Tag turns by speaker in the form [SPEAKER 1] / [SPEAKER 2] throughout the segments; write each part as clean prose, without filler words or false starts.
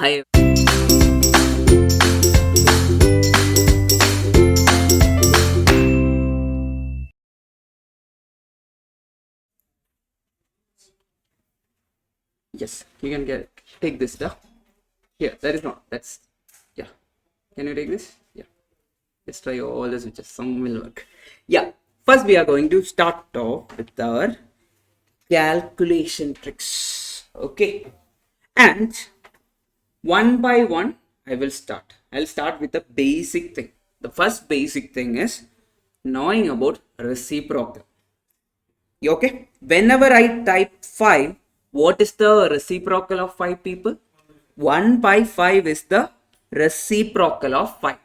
[SPEAKER 1] Hi. Yes, you can take this stuff. Here, that is not. That's yeah. Can you take this? Yeah. Let's try all the switches. Some will work. Yeah. First, we are going to start off with our calculation tricks. Okay. And one by one, I will start. I'll start with the basic thing. The first basic thing is knowing about reciprocal. Okay. Whenever I type 5, what is the reciprocal of 5, people? 1 by 5 is the reciprocal of 5.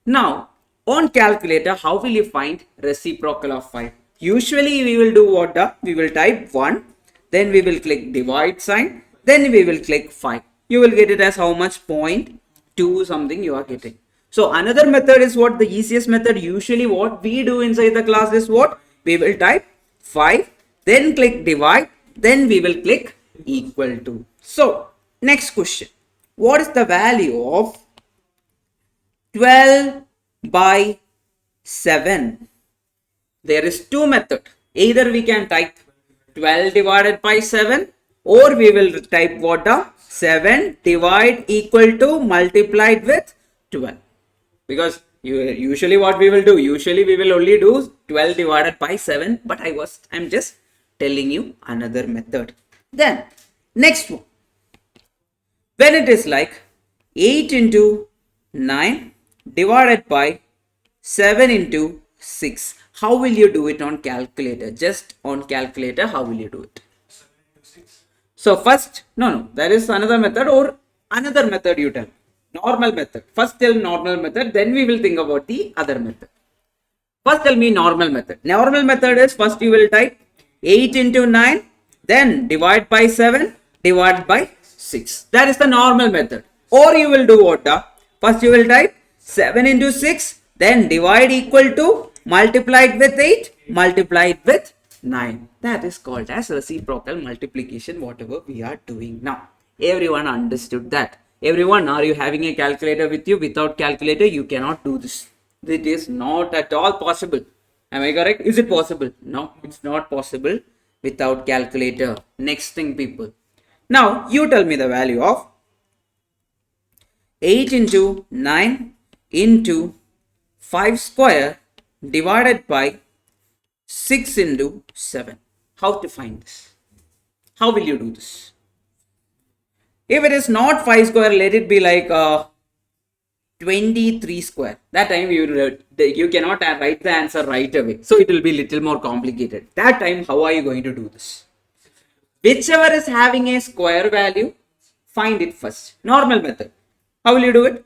[SPEAKER 1] Now, on calculator, how will you find reciprocal of 5? Usually, we will do what? We will type 1, then we will click divide sign, then we will click 5. You will get it as how much? 0.2 something you are getting. So, another method is what? The easiest method. Usually, what we do inside the class is what? We will type 5, then click divide, then we will click equal to. So, next question. What is the value of 12 by 7? There is two methods. Either we can type 12 divided by 7, or we will type what? 7 divide equal to multiplied with 12. Because usually what we will do? Usually we will only do 12 divided by 7. But I'm just telling you another method. Then next one. When it is like 8 into 9 divided by 7 into 6. How will you do it on calculator? Just on calculator, how will you do it? So first, no, there is another method, or another method you tell. Normal method. First tell normal method, then we will think about the other method. First tell me normal method. Normal method is first you will type 8 into 9, then divide by 7, divide by 6. That is the normal method. Or you will do what? First you will type 7 into 6, then divide equal to multiplied with 8, multiplied with 9. That is called as reciprocal multiplication, whatever we are doing now. Everyone understood that. Everyone, are you having a calculator with you? Without calculator, you cannot do this. It is not at all possible. Am I correct? Is it possible? No, it's not possible without calculator. Next thing, people. Now, you tell me the value of 8 into 9 into 5 square divided by 6 into 7. How to find this? How will you do this? If it is not 5 square, let it be like 23 square. That time you cannot write the answer right away. So it will be little more complicated. That time, how are you going to do this? Whichever is having a square value, find it first. Normal method. How will you do it?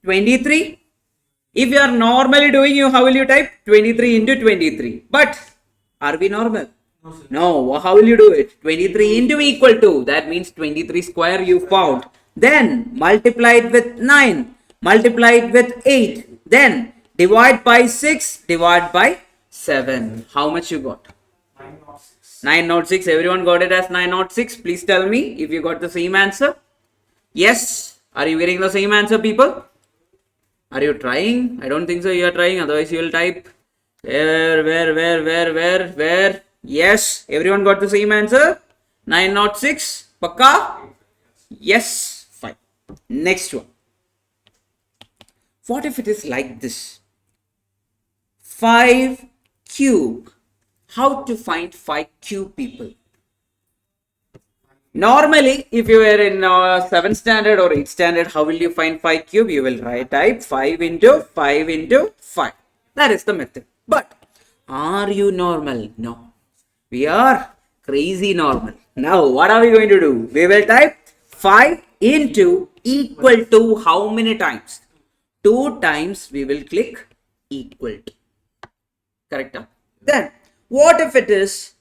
[SPEAKER 1] 23. If you are normally doing, how will you type? 23 into 23. But are we normal? No. How will you do it? 23 into equal to. That means 23 square you found. Then multiplied with 9. Multiplied with 8. Then divide by 6. Divide by 7. How much you got? 906. Everyone got it as 906. Please tell me if you got the same answer. Yes. Are you getting the same answer, people? Are you trying? I don't think so. You are trying. Otherwise, you will type where. Yes. Everyone got the same answer. 906. Pakka? Yes. Fine. Next one. What if it is like this? 5 cube. How to find 5 cube, people? Normally, if you are in 7th standard or 8th standard, how will you find 5 cube? You will type 5 into 5 into 5. That is the method. But are you normal? No. We are crazy normal. Now, what are we going to do? We will type 5 into equal to how many times? 2 times we will click equal to. Correct? Then, what if it is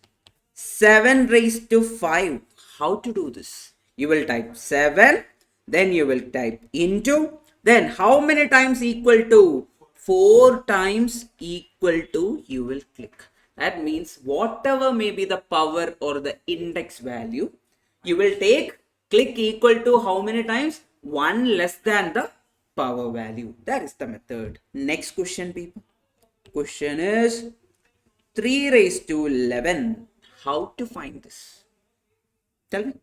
[SPEAKER 1] 7 raised to 5? How to do this? You will type 7, then you will type into, then how many times equal to? 4 times equal to, you will click. That means whatever may be the power or the index value, you will click equal to how many times? 1 less than the power value. That is the method. Next question, people. Question is 3 raised to 11. How to find this? Tell me.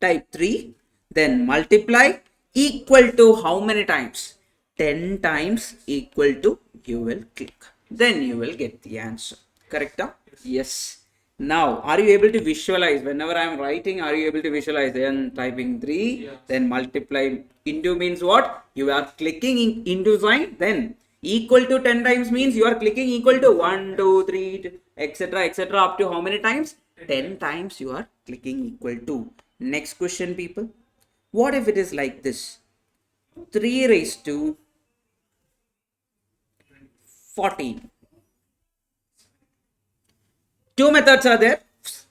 [SPEAKER 1] Type 3, then multiply equal to how many times? 10 times equal to, you will click. Then you will get the answer. Correct? Yes. Now, are you able to visualize? Whenever I am writing, are you able to visualize? Then typing 3, then multiply into means what? You are clicking into sign, then equal to 10 times means you are clicking equal to 1, 2, 3, etc. etc. up to how many times? 10 times you are clicking equal to. Next question, people. What if it is like this? 3 raised to 14. Two methods are there.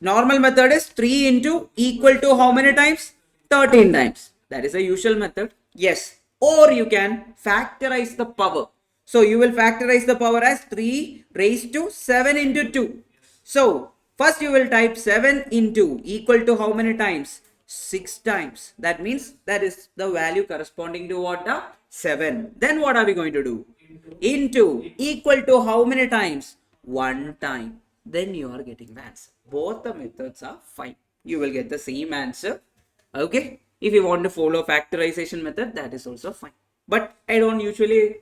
[SPEAKER 1] Normal method is 3 into equal to how many times? 13 times. That is a usual method. Yes. Or you can factorize the power. So you will factorize the power as 3 raised to 7 into 2. So first you will type 7 into equal to how many times? 6 times. That means that is the value corresponding to what? The 7. Then what are we going to do? Into equal to how many times? 1 time. Then you are getting the answer. Both the methods are fine. You will get the same answer. Okay. If you want to follow factorization method, that is also fine. But I don't usually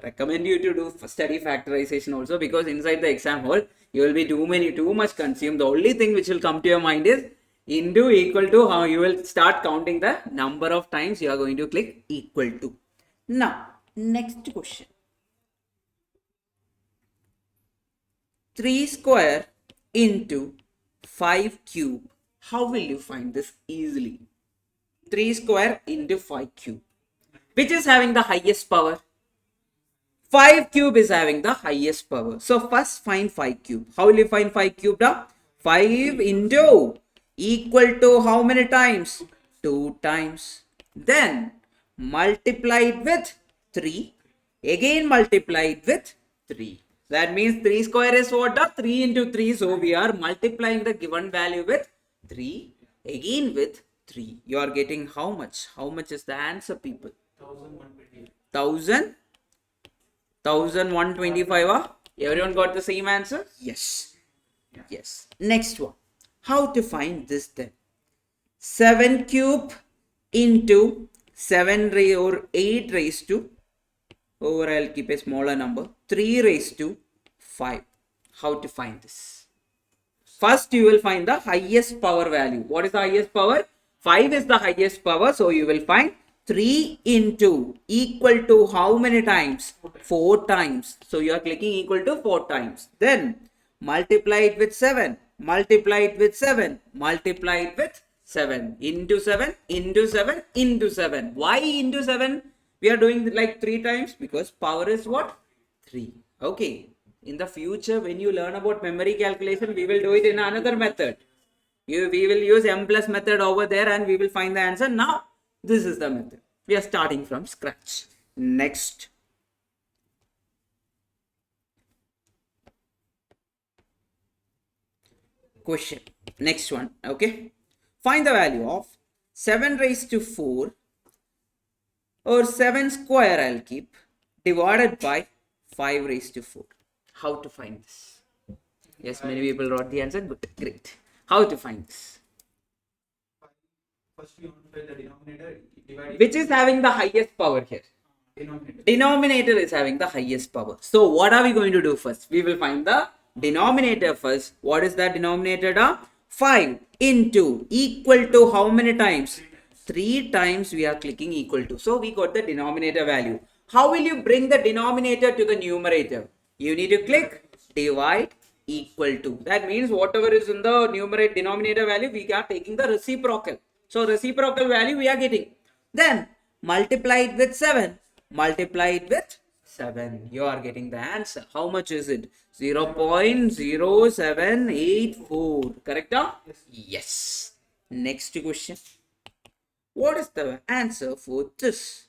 [SPEAKER 1] recommend you to do study factorization also, because inside the exam hall, you will be too much consumed. The only thing which will come to your mind is into equal to, how you will start counting the number of times you are going to click equal to. Now, next question. 3 square into 5 cube. How will you find this easily? 3 square into 5 cube. Which is having the highest power? 5 cube is having the highest power. So first find 5 cube. How will you find 5 cube? 5 into equal to how many times? 2 times. Then multiplied with 3. Again multiplied with 3. That means 3 square is what? 3 into 3. So we are multiplying the given value with 3. Again with 3. You are getting how much? How much is the answer, people? 1125. Everyone got the same answer? Yes. Yes. Next one. How to find this then? 7 cube into 7 or 8 raised to, or I'll keep a smaller number, 3 raised to 5. How to find this? First you will find the highest power value. What is the highest power? 5 is the highest power. So you will find 3 into equal to how many times? 4 times. So you are clicking equal to 4 times. Then multiply it with 7. Multiply it with 7. Multiply it with 7. Into 7. Into 7. Into 7. Why into 7? We are doing like 3 times because power is what? 3. Okay. In the future, when you learn about memory calculation, we will do it in another method. We will use M plus method over there and we will find the answer. Now, this is the method. We are starting from scratch. Next. Question. Next one. Okay. Find the value of 7 raised to 4 or 7 square, I'll keep, divided by 5 raised to 4. How to find this? Yes, many people wrote the answer. Good. Great. How to find this?
[SPEAKER 2] First we want to find the denominator.
[SPEAKER 1] Which is having the highest power here? Denominator is having the highest power. So what are we going to do first? We will find the denominator first. What is that denominator? 5 into equal to how many times? 3 times we are clicking equal to. So we got the denominator value. How will you bring the denominator to the numerator? You need to click divide equal to. That means whatever is in the numerator denominator value, we are taking the reciprocal. So reciprocal value we are getting. Then multiply it with 7. Multiply it with 7. You are getting the answer. How much is it? 0.0784. Correct? Yes. Next question. What is the answer for this?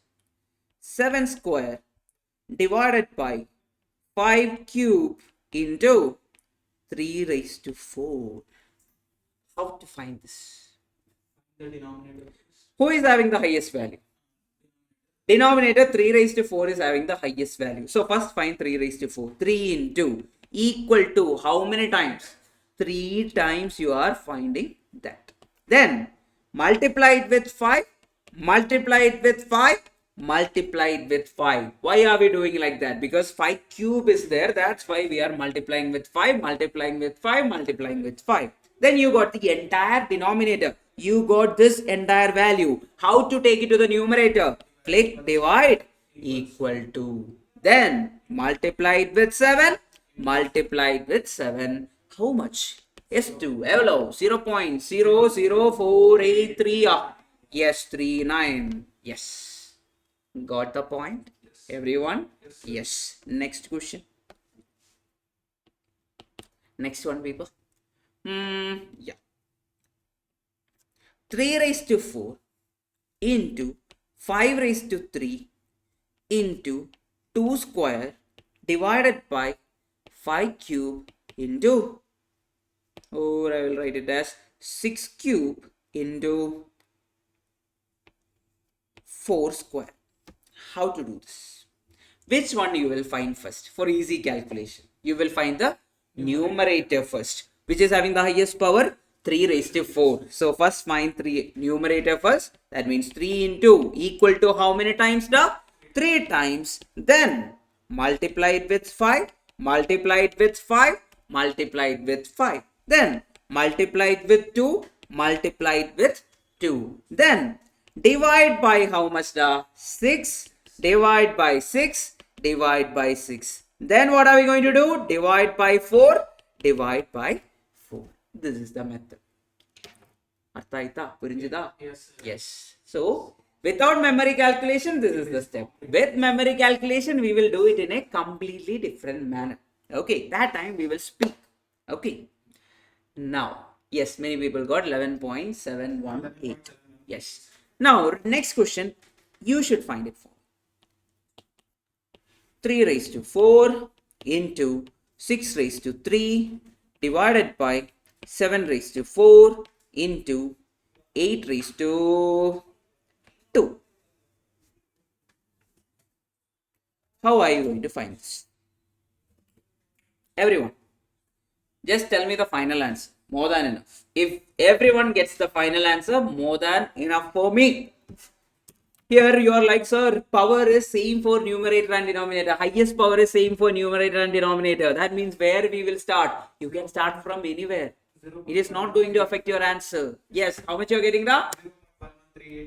[SPEAKER 1] 7 square divided by 5 cube into 3 raised to 4. How to find this?
[SPEAKER 2] The denominator.
[SPEAKER 1] Who is having the highest value? Denominator 3 raised to 4 is having the highest value. So first find 3 raised to 4. 3 into equal to how many times? 3 times you are finding that. Then multiply it with 5. Multiply it with 5. Multiply it with 5. Why are we doing like that? Because 5 cube is there. That's why we are multiplying with 5, multiplying with 5, multiplying with 5. Then you got the entire denominator. You got this entire value. How to take it to the numerator? Click divide equal to. Then multiply it with 7. Multiply it with 7. How much? S2. Hello. 0.00483. Yes, 39. Yes. Got the point? Yes. Everyone? Yes. Next question. Next one, people. Yeah. 3 raised to 4 into 5 raised to 3 into 2 square divided by 5 cube into, or I will write it as 6 cube into 4 square. How to do this? Which one you will find first? For easy calculation, you will find the numerator first, which is having the highest power, 3 raised to 4. So first find 3 numerator first. That means 3 into equal to how many times? The 3 times. Then multiply it with 5. Multiply it with 5. Multiply it with 5. Then multiply it with 2. Multiply it with 2. Then divide by how much? The 6. Divide by 6. Divide by 6. Then what are we going to do? Divide by 4. Divide by 4. This is the method. Yes. Yes. So without memory calculation, this is the step. With memory calculation, we will do it in a completely different manner. Okay. That time we will speak. Okay. Now, yes, many people got 11.718. Yes. Now, next question, you should find it for 3 raised to 4 into 6 raised to 3 divided by 7 raised to 4 into 8 raised to 2. How are you going to find this? Everyone, just tell me the final answer. More than enough. If everyone gets the final answer, more than enough for me. Here you are like, sir, power is same for numerator and denominator. Highest power is same for numerator and denominator. That means where we will start? You can start from anywhere. It is not going to affect your answer. Yes, how much you are getting now?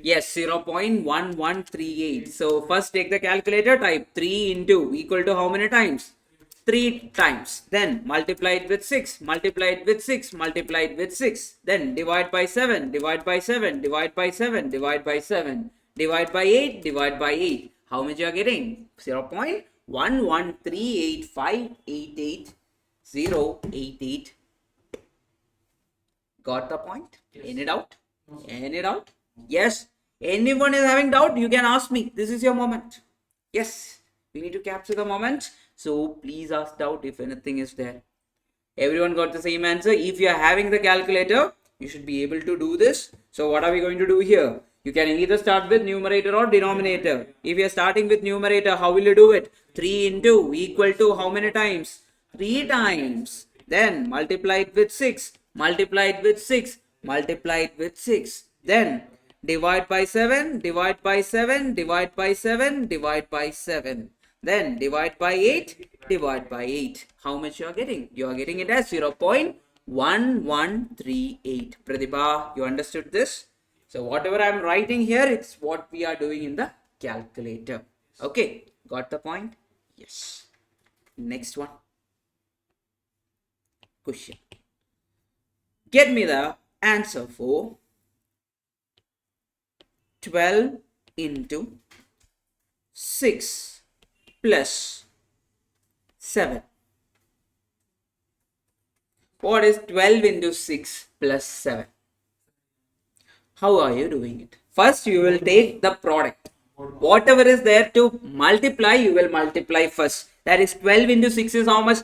[SPEAKER 1] Yes, 0.1138. So first take the calculator, type 3 into equal to how many times? 3 times. Then multiply it with 6. Multiply it with 6. Multiply it with 6. Then divide by 7. Divide by 7. Divide by 7. Divide by 7. Divide by 8. Divide by 8. How much you are getting? 0.1138588. Got the point? Yes. Any doubt? No. Any doubt? Yes. Anyone is having doubt? You can ask me. This is your moment. Yes. We need to capture the moment. So please ask doubt if anything is there. Everyone got the same answer. If you are having the calculator, you should be able to do this. So what are we going to do here? You can either start with numerator or denominator. If you are starting with numerator, how will you do it? 3 into equal to how many times? 3 times. Then multiply it with 6. Multiply it with 6. Multiply it with 6. Then divide by 7. Divide by 7. Divide by 7. Divide by 7. Then divide by 8. Divide by 8. How much you are getting? You are getting it as 0.1138. Pratibha, you understood this? So whatever I am writing here, it's what we are doing in the calculator. Okay, got the point? Yes. Next one. Question. Get me the answer for 12 into 6 plus 7. What is 12 into 6 plus 7? How are you doing it? First, you will take the product. Whatever is there to multiply, you will multiply first. That is 12 into 6 is how much?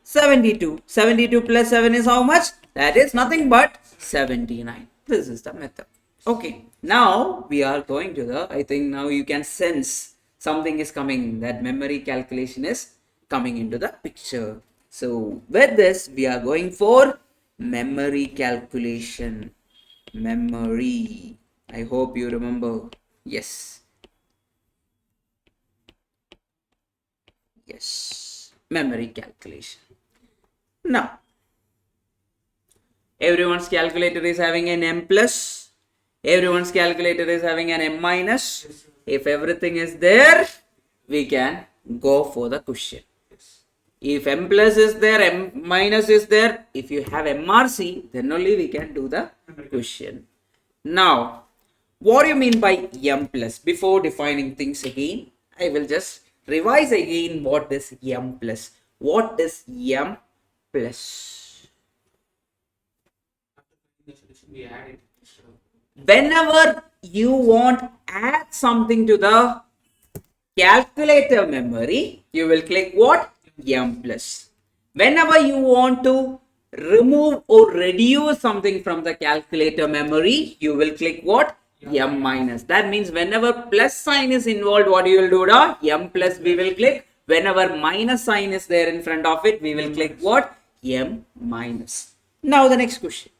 [SPEAKER 1] 72. 72 plus 7 is how much? That is nothing but 79. This is the method. Okay, now we are going to the, I think now you can sense something is coming, that memory calculation is coming into the picture. So with this, we are going for memory calculation. Memory. I hope you remember. Yes. Yes. Memory calculation. Now, everyone's calculator is having an M plus. Everyone's calculator is having an M minus. If everything is there, we can go for the question. If M plus is there, M minus is there. If you have MRC, then only we can do the question. Now, what do you mean by M plus? Before defining things again, I will just revise again what is M plus. What is M plus? Whenever you want to add something to the calculator memory, you will click what? M plus. Whenever you want to remove or reduce something from the calculator memory, you will click what? M minus. That means whenever plus sign is involved, what you will do? M plus we will click. Whenever minus sign is there in front of it, we will click what? M minus. Now the next question.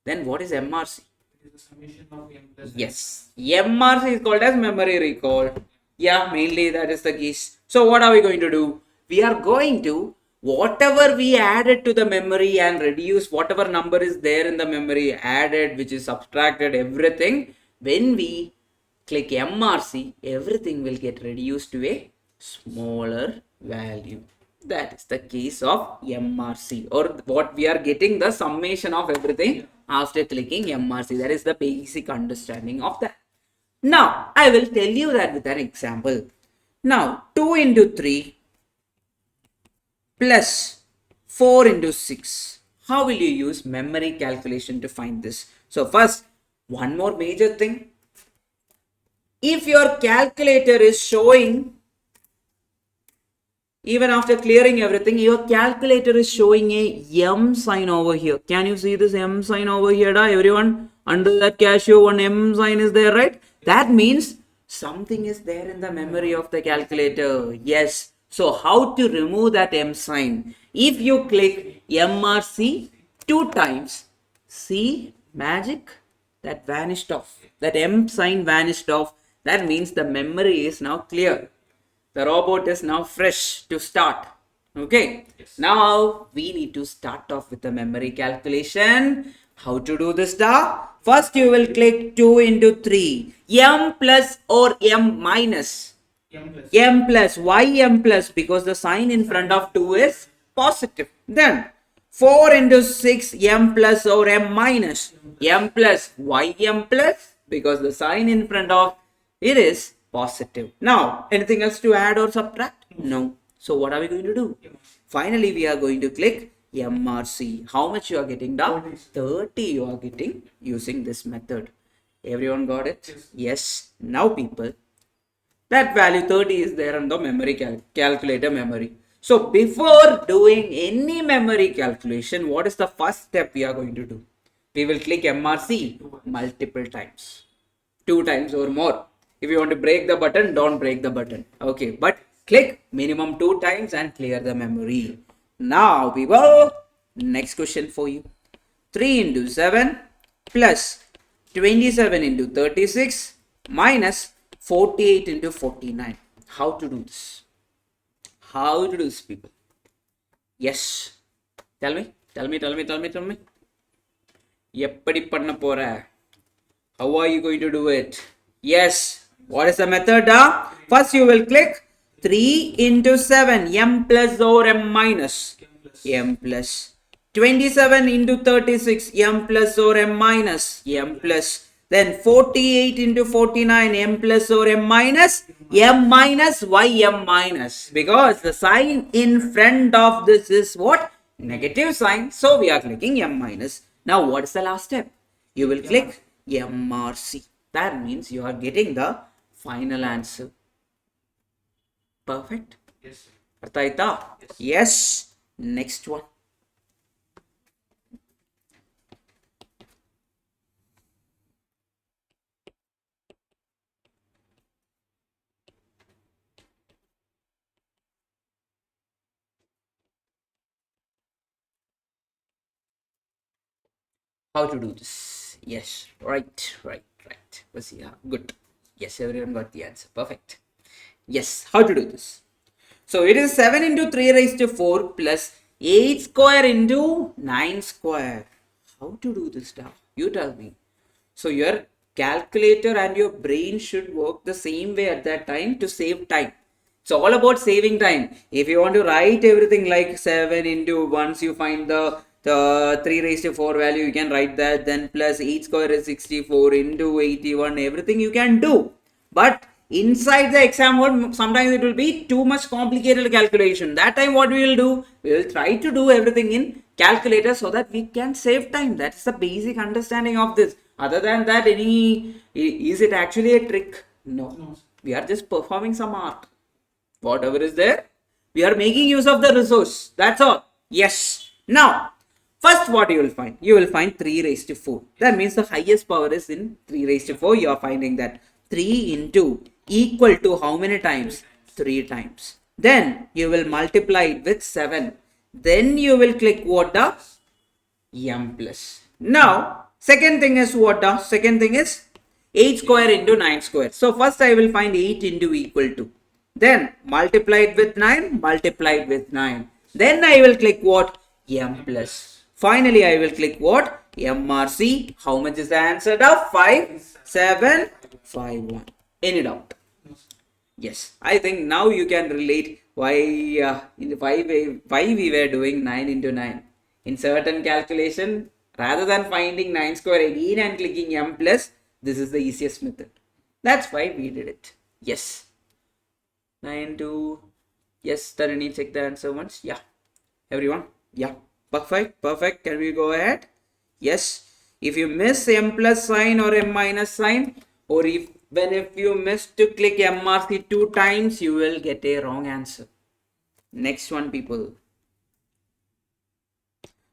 [SPEAKER 1] Then what is MRC? It is the summation of M plus. Yes. MRC is called as memory recall. Yeah, mainly that is the case. So what are we going to do? We are going to, whatever we added to the memory and reduce, whatever number is there in the memory added, which is subtracted, everything, when we click MRC, everything will get reduced to a smaller value. That is the case of MRC, or what we are getting the summation of everything after clicking MRC. That is the basic understanding of that. Now, I will tell you that with an example. Now, 2 into 3 plus 4 into 6. How will you use memory calculation to find this? So, first, one more major thing. If your calculator is showing, even after clearing everything, your calculator is showing a M sign over here. Can you see this M sign over here? Everyone, under that Casio, one M sign is there, right? That means something is there in the memory of the calculator. Yes. So how to remove that M sign? If you click MRC 2 times, see magic, that vanished off. That M sign vanished off. That means the memory is now clear. The robot is now fresh to start. Okay. Yes. Now we need to start off with the memory calculation. How to do this, First you will click 2 into 3. M plus or M minus? M plus. M plus. Why M plus? Because the sign in front of 2 is positive. Then 4 into 6. M plus or M minus? M plus. Why M plus? Because the sign in front of it is positive. Now, anything else to add or subtract? No. So what are we going to do? Finally, we are going to click MRC. How much you are getting down? 30 you are getting using this method. Everyone got it? Yes. Now people, that value 30 is there on the memory calculator memory. So before doing any memory calculation, what is the first step we are going to do? We will click MRC multiple times. 2 times or more. If you want to break the button, don't break the button. Okay, but click minimum 2 times and clear the memory. Now people, next question for you. 3 into 7 plus 27 into 36 minus 48 into 49. How to do this? How to do this, people? Yes. Tell me. Eppadi panna pora? How are you going to do it? Yes. What is the method? First you will click 3 into 7. M plus or M minus? M plus. 27 into 36. M plus or M minus? M plus. Then 48 into 49. M plus or M minus? M minus. Why M minus? Because the sign in front of this is what? Negative sign. So we are clicking M minus. Now what is the last step? You will click MRC. That means you are getting the final answer. Perfect? Yes. Yes. Next one. How to do this? Yes, right. Was yeah, good. Yes, everyone got the answer. Perfect. Yes, how to do this? So it is 7 into 3 raised to 4 plus 8 square into 9 square. How to do this now? You tell me. So your calculator and your brain should work the same way at that time to save time. It's all about saving time. If you want to write everything like 7 into, once you find the 3 raised to 4 value, you can write that, then plus 8 square is 64 into 81, everything you can do. But inside the exam hall, sometimes it will be too much complicated calculation. That time what we will do? We will try to do everything in calculator so that we can save time. That's the basic understanding of this. Other than that, is it actually a trick? No. We are just performing some art. Whatever is there, we are making use of the resource. That's all. Yes. Now, first what you will find? You will find 3 raised to 4. That means the highest power is in 3 raised to 4. You are finding that 3 into equal to how many times? 3 times. Then you will multiply it with 7. Then you will click what the? M plus. Now, second thing is what the? Second thing is 8 square into 9 square. So first I will find 8 into equal to. Then multiply it with 9, multiply it with 9. Then I will click what? M plus. Finally, I will click what? MRC. How much is the answer? 5, 7, 5, 1. Any doubt? Yes, I think now you can relate why we were doing 9 into 9. In certain calculation, rather than finding 9 square again and clicking M plus, this is the easiest method. That's why we did it. Yes. 9 to, yes, Tarini, check the answer once. Yeah. Everyone? Yeah. Perfect. Can we go ahead? Yes. If you miss M plus sign or M minus sign, or if you miss to click MRC 2 times, you will get a wrong answer. Next one, people.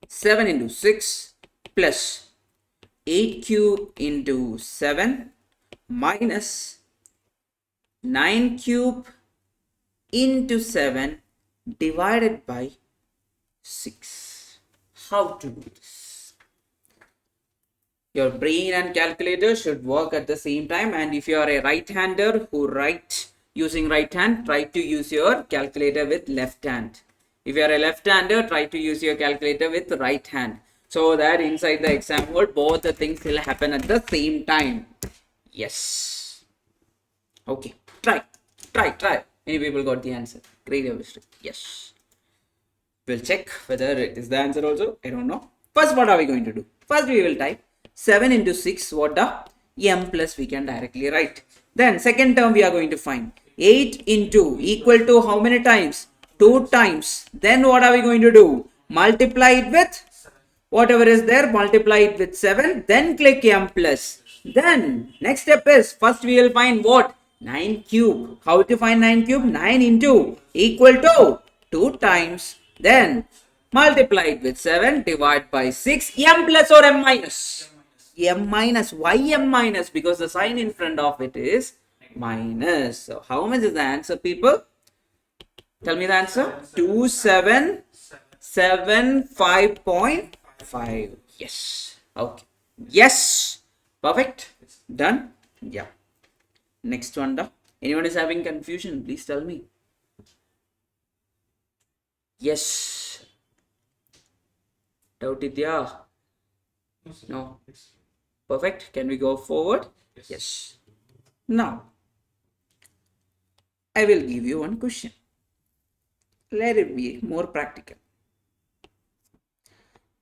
[SPEAKER 1] 7 into 6 plus 8 cube into 7 minus 9 cube into 7 divided by 6. How to do this? Your brain and calculator should work at the same time, and if you are a right-hander who writes using right hand, try to use your calculator with left hand. If you are a left-hander, try to use your calculator with right hand, so that inside the exam hall both the things will happen at the same time. Yes. Okay. Try. Many people got the answer. Great chemistry. Yes. We'll check whether it is the answer also. I don't know. First, what are we going to do? First, we will type 7 into 6. What the? M plus we can directly write. Then, second term we are going to find 8 into equal to how many times? 2 times. Then, what are we going to do? Multiply it with whatever is there. Multiply it with 7. Then, click M plus. Then, next step is first we will find what? 9 cube. How to find 9 cube? 9 into equal to 2 times. Then multiply it with 7, divide by 6. M plus or M minus? M minus. Why M minus? Because the sign in front of it is minus. So how much is the answer, people? Tell me the answer. 2775.5. Yes. Okay. Yes. Perfect. Done. Yeah. Next one. Anyone is having confusion? Please tell me. Yes. Doubt it, yeah. No. Perfect. Can we go forward? Yes. Now, I will give you one question. Let it be more practical.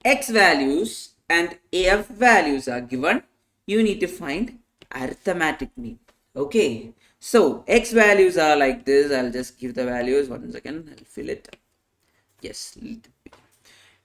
[SPEAKER 1] X values and F values are given. You need to find arithmetic mean. Okay. So, X values are like this. I'll just give the values. 1 second. I'll fill it. Yes.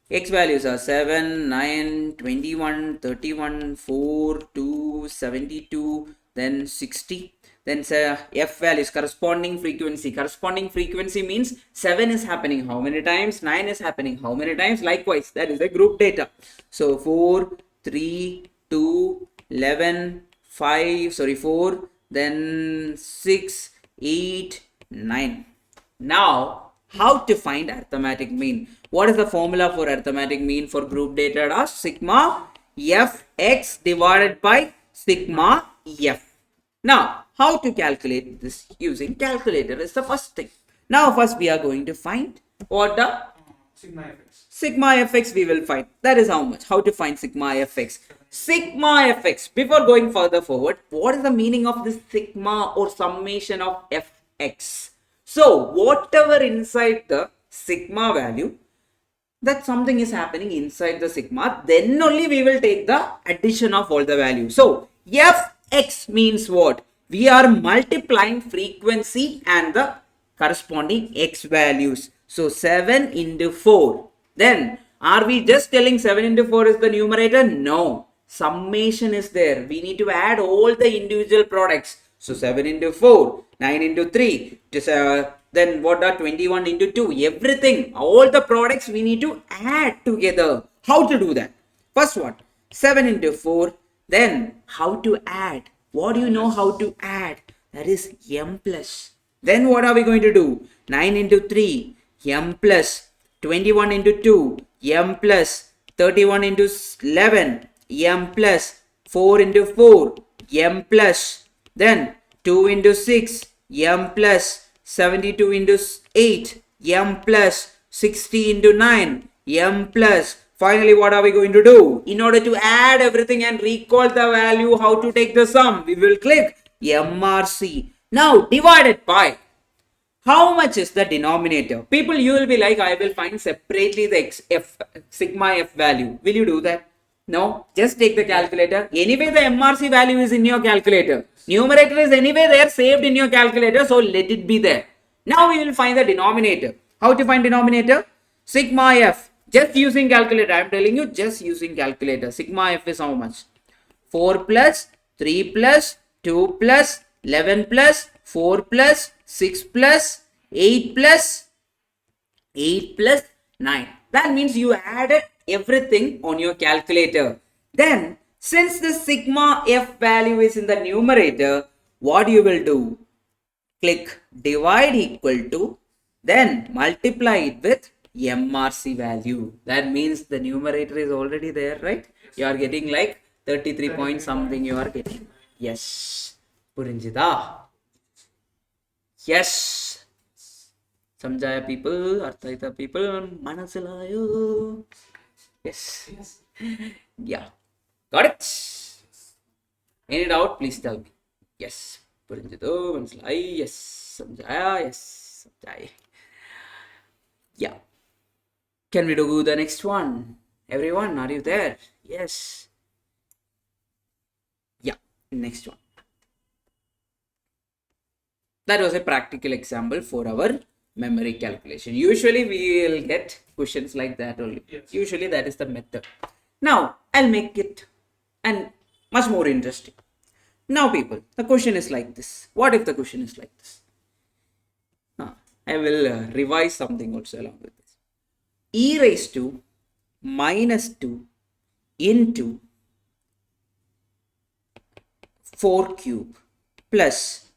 [SPEAKER 1] X values are 7, 9, 21, 31, 4, 2, 72, then 60. Then F values, corresponding frequency. Corresponding frequency means 7 is happening how many times? 9 is happening how many times? Likewise, that is the group data. So 4, 3, 2, 11, 5, 4, then 6, 8, 9. Now, how to find arithmetic mean? What is the formula for arithmetic mean for group data? Sigma fx divided by sigma f. Now, how to calculate this using calculator is the first thing. Now, first we are going to find what the sigma fx we will find. That is how much. How to find sigma fx. Sigma fx. Before going further forward, what is the meaning of this sigma or summation of fx? So, whatever inside the sigma value, that something is happening inside the sigma, then only we will take the addition of all the values. So, fx means what? We are multiplying frequency and the corresponding x values. So, 7 into 4. Then, are we just telling 7 into 4 is the numerator? No. Summation is there. We need to add all the individual products. So, 7 into 4, 9 into 3, then what are 21 into 2? Everything, all the products we need to add together. How to do that? First one, 7 into 4. Then how to add? What do you know how to add? That is m plus. Then what are we going to do? 9 into 3, m plus. 21 into 2, m plus. 31 into 11, m plus. 4 into 4, m plus. Then 2 into 6, m plus. 72 into 8, m plus. 60 into 9, m plus. Finally, what are we going to do? In order to add everything and recall the value, how to take the sum? We will click MRC. Now, divided by. How much is the denominator? People, you will be like, I will find separately the sigma f value. Will you do that? No, just take the calculator. Anyway, the MRC value is in your calculator. Numerator is anyway there saved in your calculator, so let it be there. Now we will find the denominator. How to find denominator? Sigma f. Just using calculator. I am telling you, just using calculator. Sigma f is how much? 4 plus, 3 plus, 2 plus, 11 plus, 4 plus, 6 plus, 8 plus, 8 plus 9. That means you added everything on your calculator. Then, since the sigma f value is in the numerator, what you will do? Click divide equal to, then multiply it with MRC value. That means the numerator is already there, right? You are getting like 33 point something you are getting. Yes. Purinjida. Yes. Samjaya people, Arthaita people, Manasilayo. Yes. Yeah. Got it? Any doubt? Please tell me. Yes. Purinjito, Mansalai. Yes. Samjaya. Yes. Samjaya. Yeah. Can we do the next one? Everyone, are you there? Yes. Yeah. Next one. That was a practical example for our memory calculation. Usually we will get questions like that only. Yes. Usually that is the method. Now I'll make it and much more interesting. Now people, the question is like this. What if the question is like this? I will revise something also along with this. E raised to minus 2 into 4 cube plus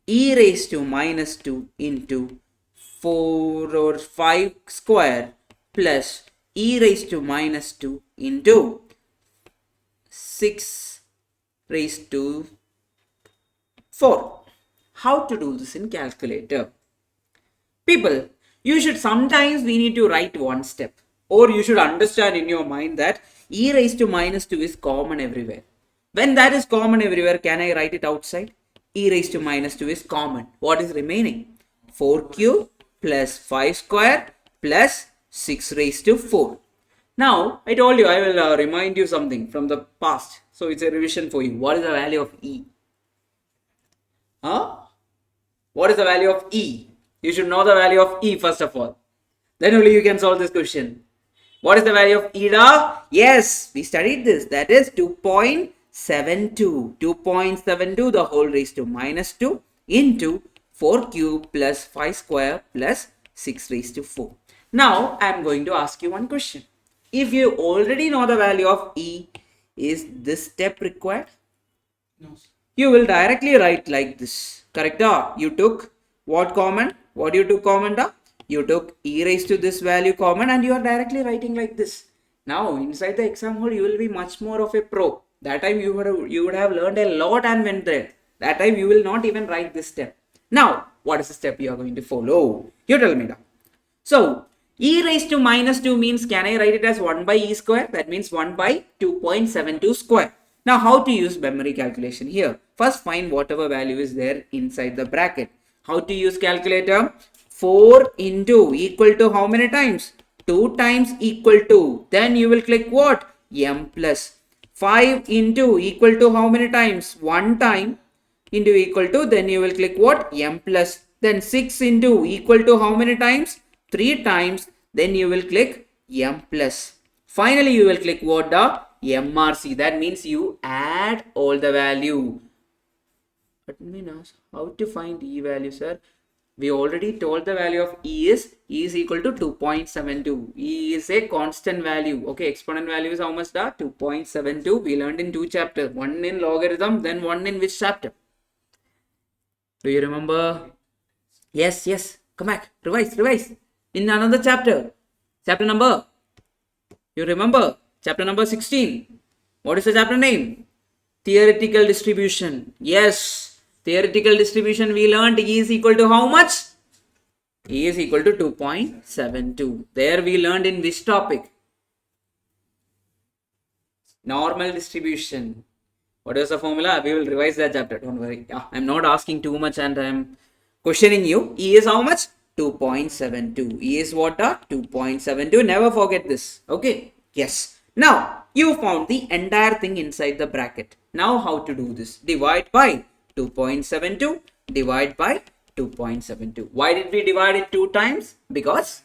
[SPEAKER 1] e raised to minus 2 into 4 or 5 square plus e raised to minus 2 into 6 raised to 4. How to do this in calculator? People, you should sometimes we need to write one step, or you should understand in your mind that e raised to minus 2 is common everywhere. When that is common everywhere, can I write it outside? E raised to minus 2 is common. What is remaining? 4 cube plus 5 square plus 6 raised to 4. Now, I told you I will remind you something from the past. So, it's a revision for you. What is the value of E? What is the value of E? You should know the value of E first of all. Then only you can solve this question. What is the value of eta? Yes, we studied this. That is 2.72. 2.72 the whole raised to minus 2 into 4 cube plus 5 square plus 6 raised to 4. Now, I am going to ask you one question. If you already know the value of E, is this step required? No. You will directly write like this. Correct? You took what common? What you took common? You took e raised to this value common and you are directly writing like this. Now inside the exam hall, you will be much more of a pro. That time you would have learned a lot and went there. That time you will not even write this step. Now, what is the step you are going to follow? You tell me now. So, e raised to minus 2 means, can I write it as 1 by e square? That means 1 by 2.72 square. Now, how to use memory calculation here? First, find whatever value is there inside the bracket. How to use calculator? 4 into equal to how many times? 2 times equal to. Then you will click what? M plus. 5 into equal to how many times? 1 time into equal to. Then you will click what? M plus. Then 6 into equal to how many times? 3 times. Then you will click M plus. Finally, you will click what? The MRC. That means you add all the value. But how to find E value, sir? We already told the value of E is equal to 2.72. E is a constant value. Okay, exponent value is how much? 2.72. We learned in 2 chapters. One in logarithm, then one in which chapter? Do you remember? Yes. Come back. Revise. In another chapter. Chapter number. You remember? Chapter number 16. What is the chapter name? Theoretical distribution. Yes. Theoretical distribution, we learned E is equal to how much? E is equal to 2.72. There we learned in which topic? Normal distribution. What is the formula? We will revise that chapter. Don't worry. I'm not asking too much and I'm questioning you. E is how much? 2.72. E is what? 2.72. Never forget this. Okay. Yes. Now, you found the entire thing inside the bracket. Now, how to do this? Divide by 2.72 divide by 2.72. Why did we divide it 2 times? Because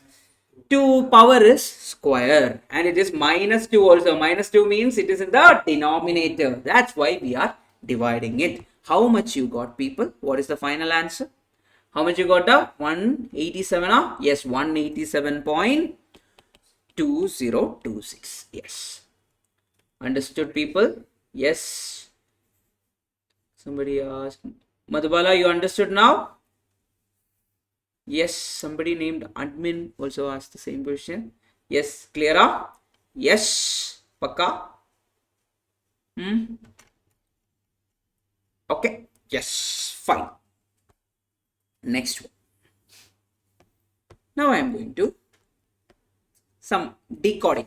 [SPEAKER 1] 2 power is square and it is minus 2 also. Minus 2 means it is in the denominator. That's why we are dividing it. How much you got, people? What is the final answer? How much you got? 187? Yes, 187.2026. Yes. Understood, people? Yes. Somebody asked, Madhubala, you understood now? Yes, somebody named admin also asked the same question. Yes, clear? Yes, Pakka? Okay, yes, fine. Next one. Now I am going to some decoding.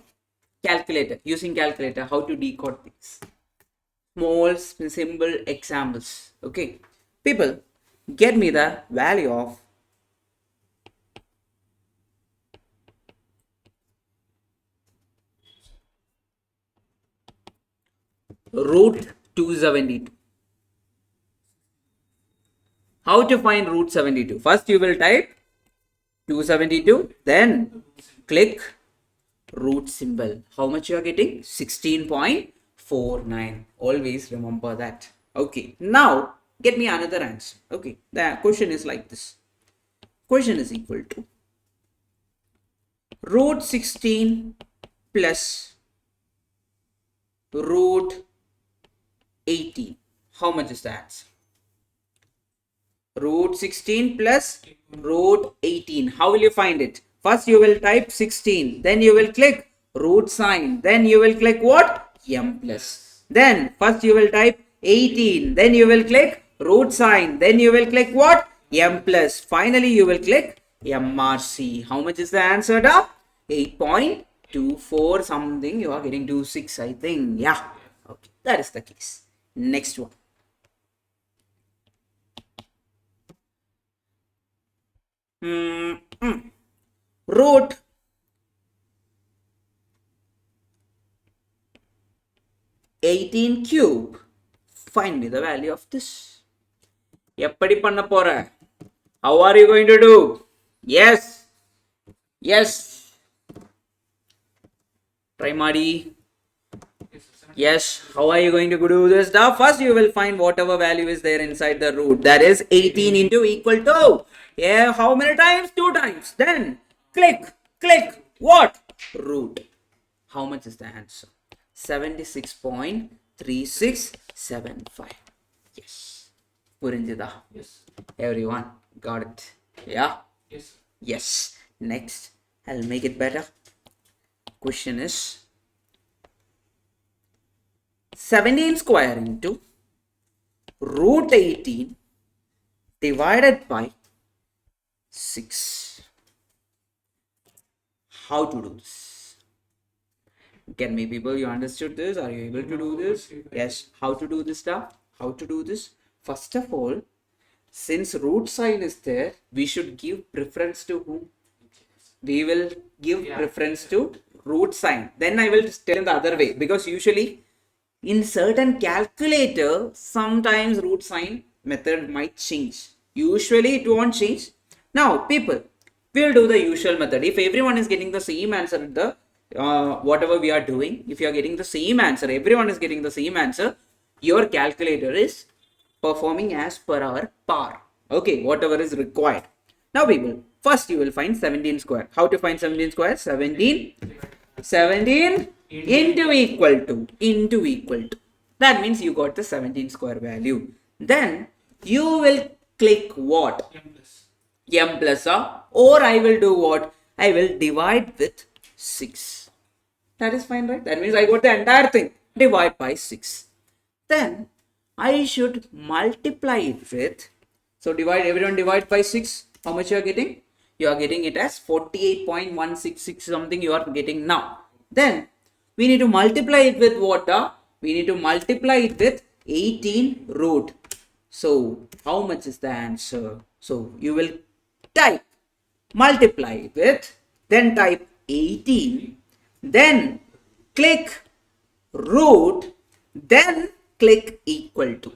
[SPEAKER 1] Calculator, using calculator, how to decode things. Small simple examples. Okay, people, get me the value of root 272. How to find root 72? First you will type 272, then click root symbol. How much you are getting? 16.49. Always remember that. Okay, now get me another answer. Okay, the question is like this. Question is equal to root 16 plus root 18. How much is the answer? Root 16 plus root 18. How will you find it? First you will type 16, then you will click root sign, then you will click what? M plus. Then first you will type 18, then you will click root sign, then you will click what? M plus. Finally you will click MRC. How much is the answer? 8.24 something. You are getting 26, I think. Yeah. Okay, that is the case. Next one. Root 18 cube. Find me the value of this. Eppadi panna pora? How are you going to do? Yes. Try Madi. Yes. How are you going to do this? Now first you will find whatever value is there inside the root. That is 18 into equal to. Yeah, how many times? 2 times. Then click what? Root. How much is the answer? 76.3675. Yes. Purinjida. Yes. Everyone got it. Yeah. Yes. Next, I'll make it better. Question is 17 square into root 18 divided by 6. How to do this? Can me people, you understood this? Are you able to do this? Yes. How to do this stuff? How to do this? First of all, since root sign is there, we should give preference to whom? We will give preference to root sign. Then I will tell in the other way, because usually in certain calculator, sometimes root sign method might change. Usually it won't change. Now people, we'll do the usual method. If everyone is getting the same answer at the whatever we are doing, if you are getting the same answer, everyone is getting the same answer, your calculator is performing as per our par. Okay, whatever is required. Now people, first you will find 17 square. How to find 17 square? 17 into equal to. That means you got the 17 square value. Then you will click what? M plus R, or I will do what? I will divide with 6. That is fine, right? That means I got the entire thing. Divide by 6. Then I should multiply it with, so everyone divide by 6. How much you are getting? You are getting it as 48.166 something you are getting now. Then we need to multiply it with what? We need to multiply it with 18 root. So how much is the answer? So you will type multiply with, then type 18, then click root, then click equal to.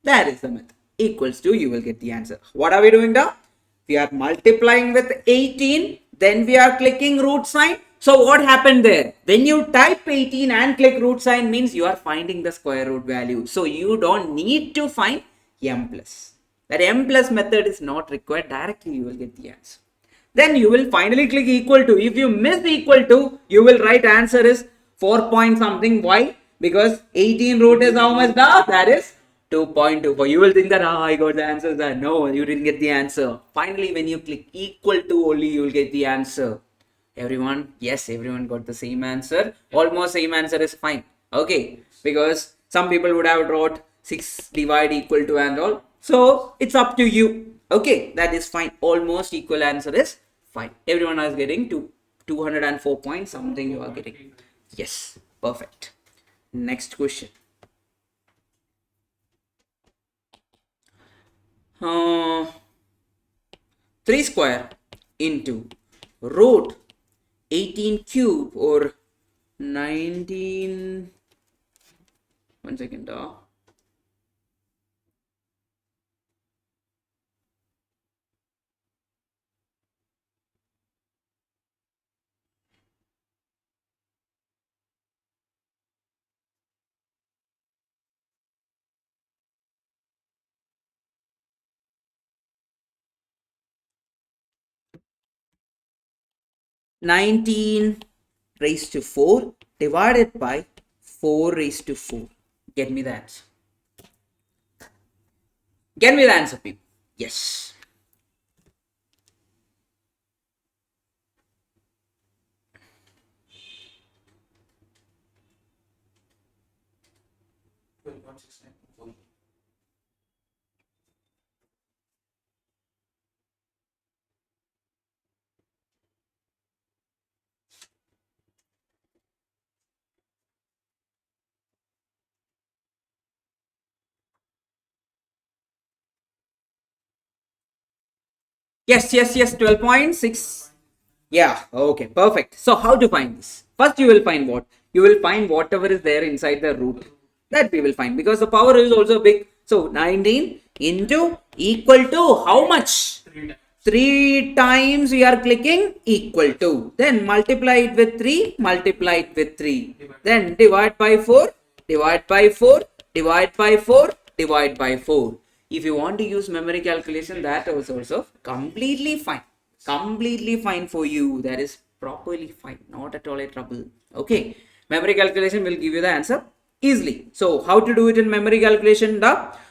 [SPEAKER 1] That is the method. Equals to, you will get the answer. What are we doing now? We are multiplying with 18, then we are clicking root sign. So what happened there? When you type 18 and click root sign means you are finding the square root value. So you don't need to find m plus. That m plus method is not required. Directly you will get the answer. Then you will finally click equal to. If you miss the equal to, you will write answer is 4 point something. Why? Because 18 root is how much now? That is 2.24. You will think that I got the answer. That no, you didn't get the answer. Finally, when you click equal to only, you will get the answer. Everyone, yes, everyone got the same answer. Almost same answer is fine. Okay, because some people would have wrote 6 divide equal to and all. So it's up to you. Okay, that is fine. Almost equal answer is fine. Everyone is getting to 204 points something you are getting. Yes, perfect. Next question. 3 square into root 18 cube or 19. 1 second. 19 raised to 4 divided by 4 raised to 4. Get me the answer. Get me the answer, people. Yes. Yes, 12.6. Yeah, okay, perfect. So how to find this? First you will find what? You will find whatever is there inside the root. That we will find because the power is also big. So 19 into equal to how much? 3 times we are clicking equal to. Then multiply it with 3, multiply it with 3. Then divide by 4, divide by 4, divide by 4, divide by 4. If you want to use memory calculation, that is also completely fine. Completely fine for you. That is properly fine. Not at all a trouble. Okay. Memory calculation will give you the answer easily. So how to do it in memory calculation?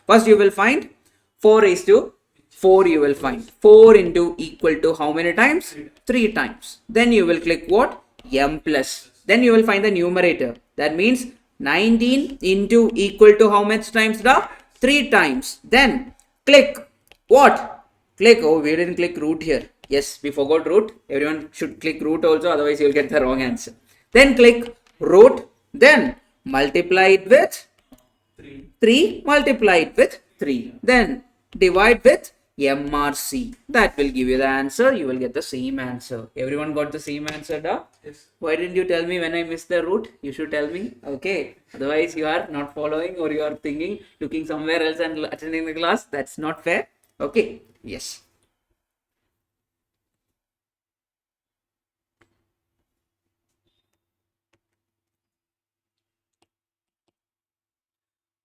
[SPEAKER 1] First you will find 4 raised to 4 you will find. 4 into equal to how many times? 3 times. Then you will click what? M plus. Then you will find the numerator. That means 19 into equal to how much times the 3 times. Then click what? Click. Oh, we didn't click root here. Yes, we forgot root. Everyone should click root also, otherwise you'll get the wrong answer. Then click root. Then multiply it with 3, multiply it with 3. Then divide with MRC. That will give you the answer. You will get the same answer. Everyone got the same answer, da? Yes. Why didn't you tell me when I missed the root? You should tell me. Okay. Otherwise, you are not following, or you are thinking, looking somewhere else and attending the class. That's not fair. Okay. Yes.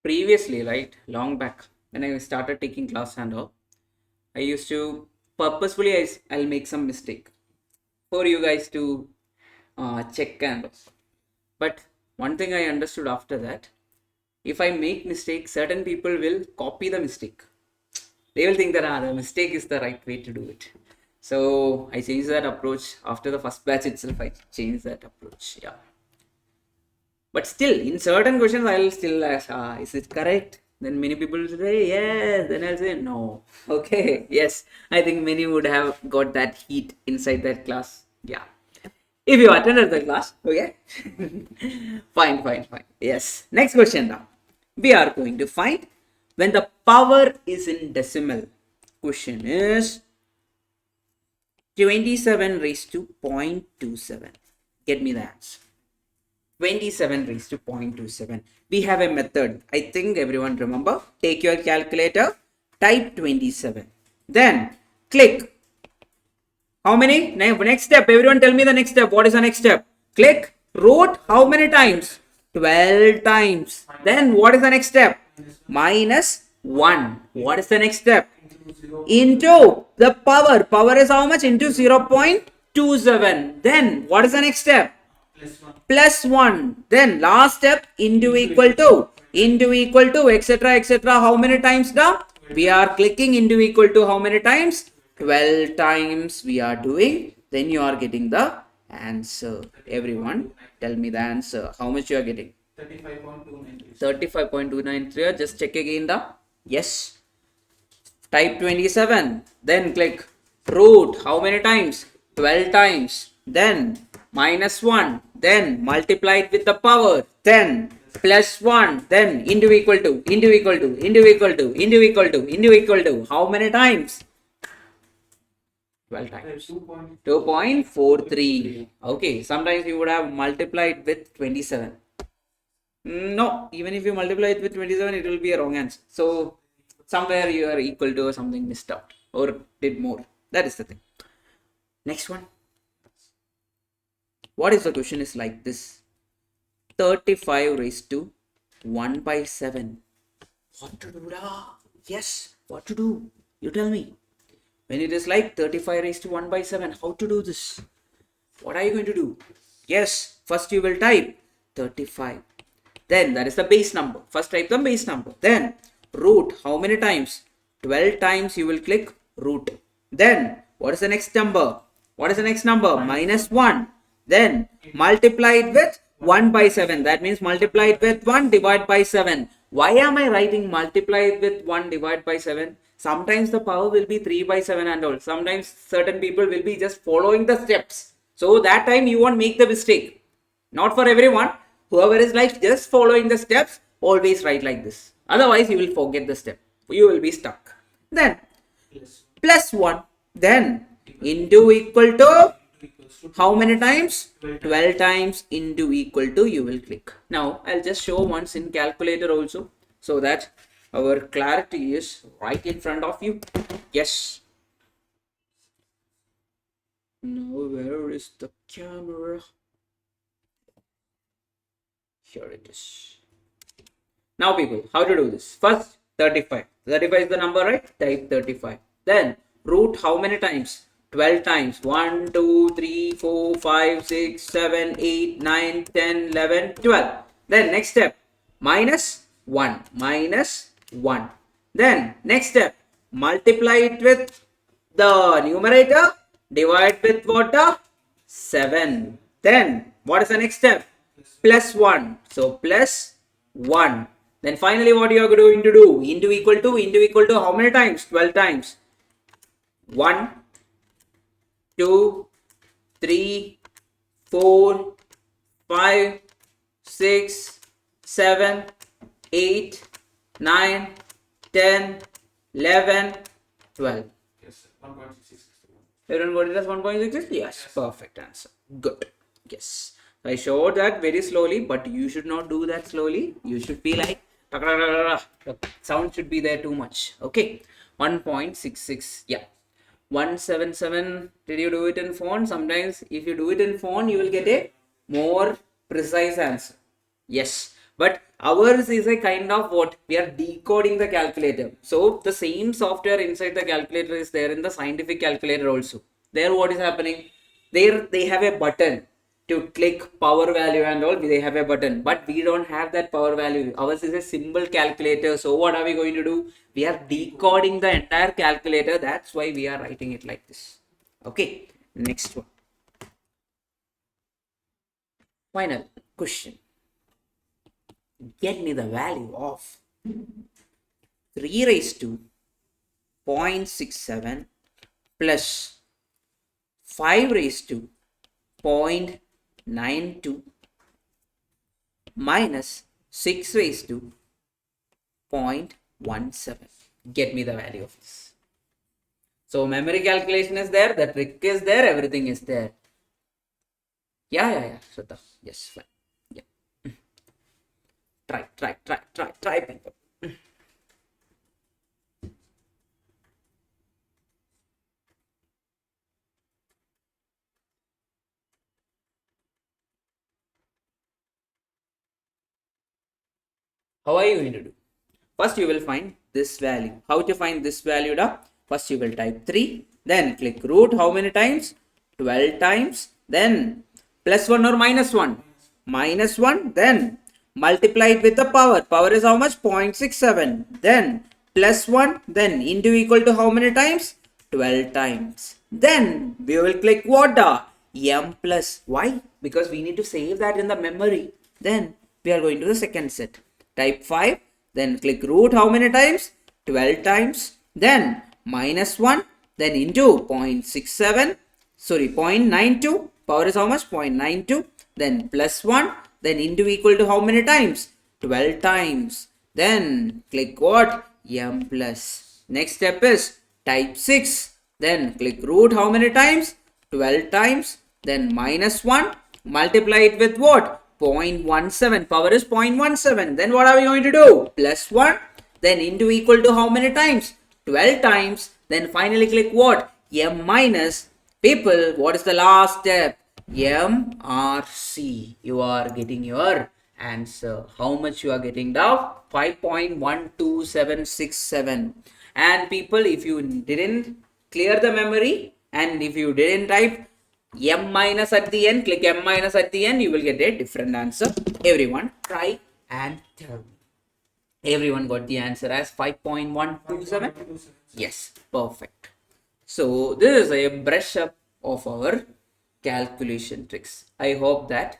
[SPEAKER 1] Previously, right, long back, when I started taking class and all, I used to purposefully, I'll make some mistake for you guys to check and all. But one thing I understood after that, if I make mistake, certain people will copy the mistake. They will think that the mistake is the right way to do it. So I changed that approach after the first batch itself. I changed that approach. Yeah. But still, in certain questions, I'll still ask, is it correct? Then many people will say, yes. Then I'll say, no. Okay, yes. I think many would have got that heat inside that class. Yeah. If you attended the class, okay. Fine. Yes. Next question now. We are going to find when the power is in decimal. Question is 27 raised to 0.27. Get me the answer. 27 raised to 0.27. We have a method. I think everyone remember. Take your calculator, type 27. Then click. How many? Next step. Everyone tell me the next step. What is the next step? Click root. How many times? 12 times. Then what is the next step? Minus 1. What is the next step? Into the power. Power is how much? Into 0.27. Then what is the next step? Plus 1. Then last step, into equal to, etc. How many times now? We are clicking into equal to how many times? 12 times we are doing. Then you are getting the answer. Everyone tell me the answer. How much you are getting? 35.293. 35.293. Just check again the. Yes. Type 27. Then click root. How many times? 12 times. Then minus 1. Then multiply it with the power. Then plus 1. Then into equal to. How many times? 12 times. 2.43. Okay. Sometimes you would have multiplied with 27. No. Even if you multiply it with 27, it will be a wrong answer. So somewhere you are equal to or something missed out or did more. That is the thing. Next one. What is the question is like this? 35 raised to 1 by 7. What to do? Yes, what to do? You tell me. When it is like 35 raised to 1 by 7, how to do this? What are you going to do? Yes, first you will type 35. Then that is the base number. First type the base number. Then root. How many times? 12 times you will click root. Then what is the next number? What is the next number? Minus 1. Then multiply it with 1 by 7. That means multiply it with 1 divided by 7. Why am I writing multiply it with 1 divided by 7? Sometimes the power will be 3 by 7 and all. Sometimes certain people will be just following the steps. So that time you won't make the mistake. Not for everyone. Whoever is like just following the steps, always write like this. Otherwise you will forget the step. You will be stuck. Then plus 1. Then into equal to how many times? 12 times into equal to you will click. Now I'll just show once in calculator also so that our clarity is right in front of you. Yes. Now where is the camera? Here it is. Now people, how to do this? First 35. 35 is the number, right? Type 35. Then root how many times? 12 times. 1, 2, 3, 4, 5, 6, 7, 8, 9, 10, 11, 12. Then next step, minus 1. Minus 1. Then next step, multiply it with the numerator, divide with what? 7. Then what is the next step? plus 1. So plus 1. Then finally what you are going to do? Into equal to how many times? 12 times. 1, 2, 3, 4, 5, 6, 7, 8, 9, 10, 11, 12.
[SPEAKER 2] Yes, 1.66.
[SPEAKER 1] Everyone got it as 1.66? Yes, perfect answer. Good. Yes. So I showed that very slowly, but you should not do that slowly. You should be like, the sound should be there too much. Okay. 1.66. Yeah. 177. Did you do it in phone? Sometimes if you do it in phone, you will get a more precise answer. Yes, but ours is a kind of what we are decoding the calculator. So the same software inside the calculator is there in the scientific calculator also. There what is happening? There they have a button to click power value and all. They have a button, but we don't have that power value. Ours is a symbol calculator. So what are we going to do? We are decoding the entire calculator. That's why we are writing it like this. Okay, next one. Final question. Get me the value of 3 raised to 0.67 plus 5 raised to 0.92 minus 6 raised to 0.17. Get me the value of this. So memory calculation is there, the trick is there, everything is there. Yeah. Shraddha. Yes, fine. Try people. How are you going to do? First you will find this value. How to find this value? First you will type 3, then click root. How many times? 12 times. Then plus 1 or minus 1? Minus 1. Then multiply it with the power. Power is how much? 0.67. Then plus 1. Then into equal to how many times? 12 times. Then we will click what? M plus. Why? Because we need to save that in the memory. Then we are going to the second set. Type 5. Then click root. How many times? 12 times. Then minus 1. Then into 0.67. Sorry, 0.92. Power is how much? 0.92. Then plus 1. Then into equal to how many times? 12 times. Then click what? M plus. Next step is type 6. Then click root. How many times? 12 times. Then minus 1. Multiply it with what? 0.17. Power is 0.17. Then what are we going to do? Plus 1. Then into equal to how many times? 12 times. Then finally click what? M minus. People, what is the last step? MRC. You are getting your answer. How much you are getting now? 5.12767. And people, if you didn't clear the memory and if you didn't type M minus at the end, click M minus at the end, you will get a different answer. Everyone try and tell me. Everyone got the answer as 5.127? Yes, perfect. So this is a brush up of our calculation tricks. I hope that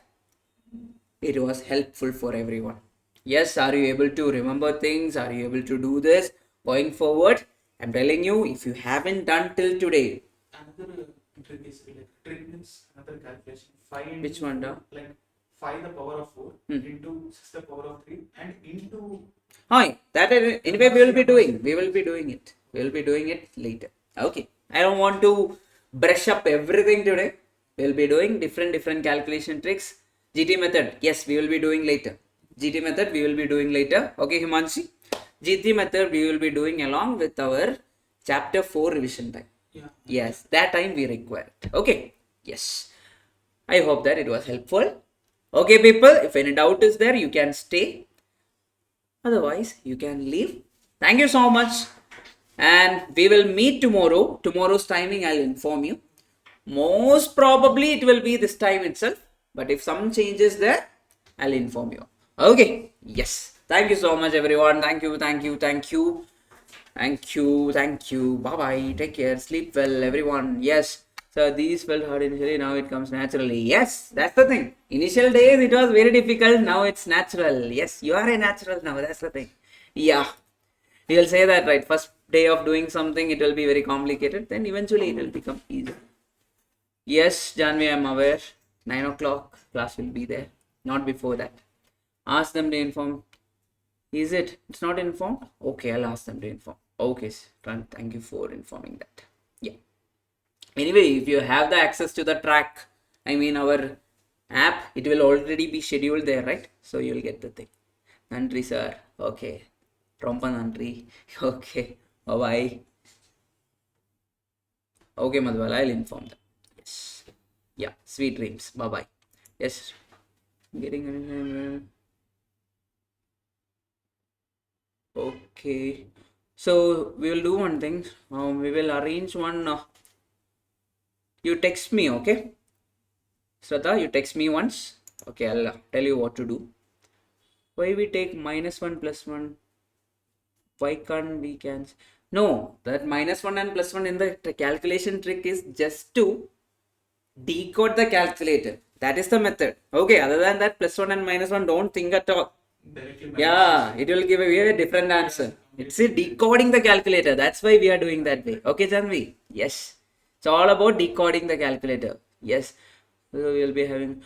[SPEAKER 1] it was helpful for everyone. Yes, are you able to remember things? Are you able to do this going forward? I'm telling you, if you haven't done till today.
[SPEAKER 2] Another trick is like trick means another calculation. 5
[SPEAKER 1] Which one?
[SPEAKER 2] Like 5 the power of 4 into 6 the power of 3 and into.
[SPEAKER 1] Hi, that anyway we will be doing. We will be doing it. We will be doing it later. Okay. I don't want to brush up everything today. We will be doing different calculation tricks. GT method, yes, we will be doing later. GT method we will be doing later. Okay, Himanshi. GT method we will be doing along with our chapter 4 revision time.
[SPEAKER 2] Yeah.
[SPEAKER 1] Yes, that time we require it. Okay. Yes. I hope that it was helpful. Okay, people, if any doubt is there, you can stay. Otherwise, you can leave. Thank you so much. And we will meet tomorrow. Tomorrow's timing I'll inform you. Most probably it will be this time itself. But if some changes there, I'll inform you. Okay. Yes. Thank you so much, everyone. Thank you. Bye-bye. Take care. Sleep well, everyone. Yes. So these felt hard initially, now it comes naturally. Yes, that's the thing. Initial days it was very difficult, now it's natural. Yes, you are a natural now, that's the thing. Yeah, you will say that, right? First day of doing something, it will be very complicated, then eventually it will become easy. Yes, Janvi, I'm aware. 9 o'clock class will be there, not before that. Ask them to inform. Is it? It's not informed? Okay, I'll ask them to inform. Okay, thank you for informing that. Yeah. Anyway, if you have the access to the track, I mean our app, it will already be scheduled there, right? So you'll get the thing. Nandri sir. Okay. Rompa Nandri. Okay. Bye bye. Okay, Madhwala, I'll inform them. Yes. Yeah. Sweet dreams. Bye bye. Yes. Getting. Okay. So we will do one thing. We will arrange one. You text me, okay? Shraddha, you text me once. Okay, I'll tell you what to do. Why we take -1 + 1? Why can't we cancel? No, that -1 and +1 in the calculation trick is just to decode the calculator. That is the method. Okay, other than that, +1 and -1, don't think at all. Yeah, it will give a different answer. It's a decoding the calculator. That's why we are doing that way. Okay, Janvi? Yes. It's all about decoding the calculator. Yes. So we will be having